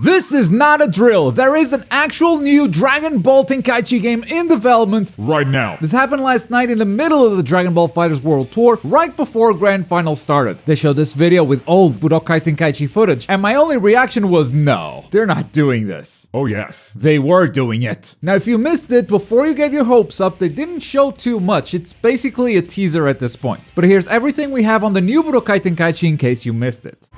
This is not a drill. There is an actual new Dragon Ball Tenkaichi game in development right now. This happened last night in the middle of the Dragon Ball FighterZ World Tour, right before Grand Final started. They showed this video with old Budokai Tenkaichi footage, and my only reaction was no, they're not doing this. Oh yes. They were doing it. Now if you missed it, before you get your hopes up, they didn't show too much. It's basically a teaser at this point. But here's everything we have on the new Budokai Tenkaichi in case you missed it.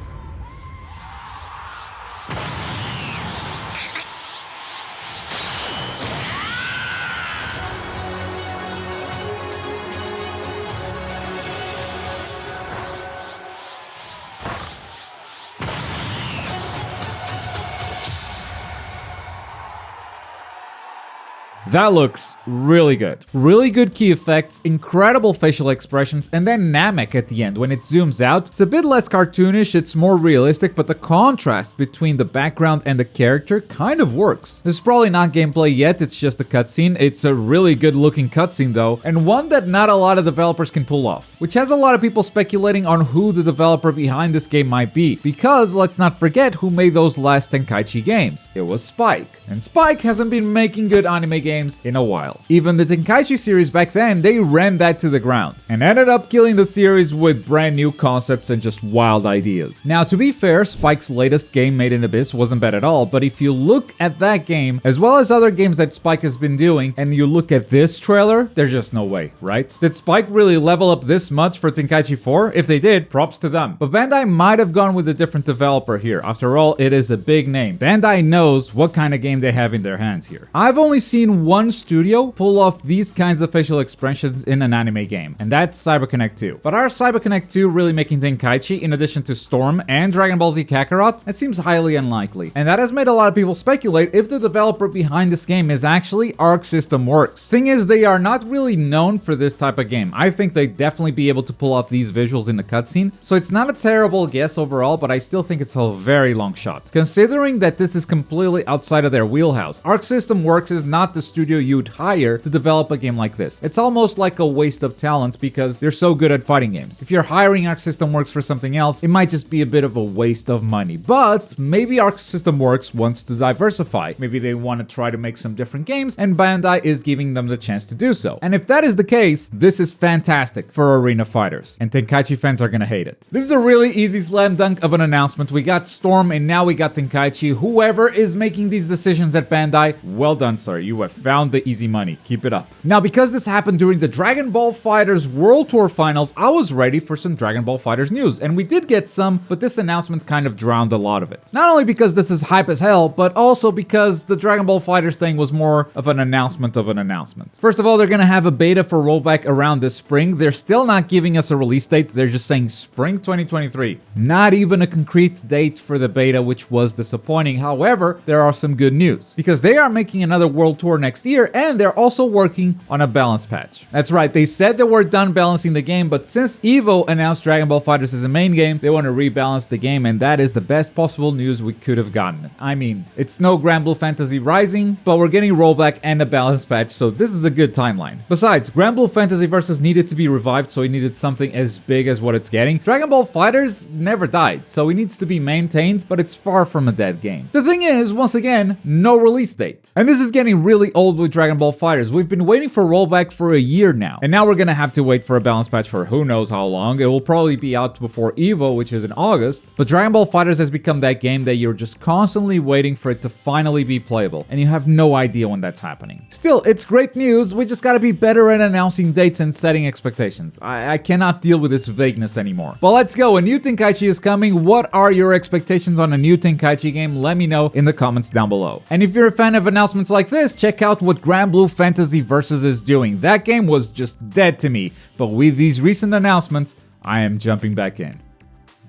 That looks really good. Really good key effects, incredible facial expressions, and then Namek at the end. When it zooms out, it's a bit less cartoonish, it's more realistic, but the contrast between the background and the character kind of works. This is probably not gameplay yet, it's just a cutscene. It's a really good looking cutscene though, and one that not a lot of developers can pull off, which has a lot of people speculating on who the developer behind this game might be, because let's not forget who made those last Tenkaichi games. It was Spike, and Spike hasn't been making good anime games in a while. Even the Tenkaichi series back then, they ran that to the ground and ended up killing the series with brand new concepts and just wild ideas. Now, to be fair, Spike's latest game, Made in Abyss, wasn't bad at all, but if you look at that game, as well as other games that Spike has been doing, and you look at this trailer, there's just no way, right? Did Spike really level up this much for Tenkaichi 4? If they did, props to them. But Bandai might have gone with a different developer here. After all, it is a big name. Bandai knows what kind of game they have in their hands here. I've only seen one studio pull off these kinds of facial expressions in an anime game, and that's CyberConnect 2. But are CyberConnect 2 really making Tenkaichi in addition to Storm and Dragon Ball Z Kakarot? It seems highly unlikely, and that has made a lot of people speculate if the developer behind this game is actually Arc System Works. Thing is, they are not really known for this type of game. I think they'd definitely be able to pull off these visuals in the cutscene, so it's not a terrible guess overall, but I still think it's a very long shot. Considering that this is completely outside of their wheelhouse, Arc System Works is not the studio you'd hire to develop a game like this. It's almost like a waste of talent because they're so good at fighting games. If you're hiring Arc System Works for something else, it might just be a bit of a waste of money. But maybe Arc System Works wants to diversify. Maybe they want to try to make some different games, and Bandai is giving them the chance to do so. And if that is the case, this is fantastic for arena fighters, and Tenkaichi fans are gonna hate it. This is a really easy slam dunk of an announcement. We got Storm, and now we got Tenkaichi. Whoever is making these decisions at Bandai, well done, sir. You have found the easy money. Keep it up. Now, because this happened during the Dragon Ball FighterZ World Tour Finals, I was ready for some Dragon Ball FighterZ news, and we did get some, but this announcement kind of drowned a lot of it. Not only because this is hype as hell, but also because the Dragon Ball FighterZ thing was more of an announcement of an announcement. First of all, they're gonna have a beta for rollback around this spring. They're still not giving us a release date. They're just saying spring 2023. Not even a concrete date for the beta, which was disappointing. However, there are some good news, because they are making another World Tour next year, and they're also working on a balance patch. That's right, they said they were done balancing the game, but since EVO announced Dragon Ball FighterZ as a main game, they want to rebalance the game, and that is the best possible news we could have gotten. I mean, it's no Grand Blue Fantasy Rising, but we're getting rollback and a balance patch, so this is a good timeline. Besides, Grand Blue Fantasy Versus needed to be revived, so it needed something as big as what it's getting. Dragon Ball FighterZ never died, so it needs to be maintained, but it's far from a dead game. The thing is, once again, no release date. And this is getting really old with Dragon Ball FighterZ. We've been waiting for rollback for a year now, and now we're gonna have to wait for a balance patch for who knows how long. It will probably be out before EVO, which is in August, but Dragon Ball FighterZ has become that game that you're just constantly waiting for it to finally be playable, and you have no idea when that's happening. Still, it's great news. We just gotta be better at announcing dates and setting expectations. I cannot deal with this vagueness anymore. But let's go. A new Tenkaichi is coming. What are your expectations on a new Tenkaichi game? Let me know in the comments down below. And if you're a fan of announcements like this, check out what Grand Blue Fantasy Versus is doing. That game was just dead to me, but with these recent announcements, I am jumping back in.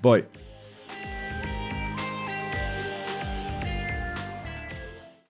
Boy.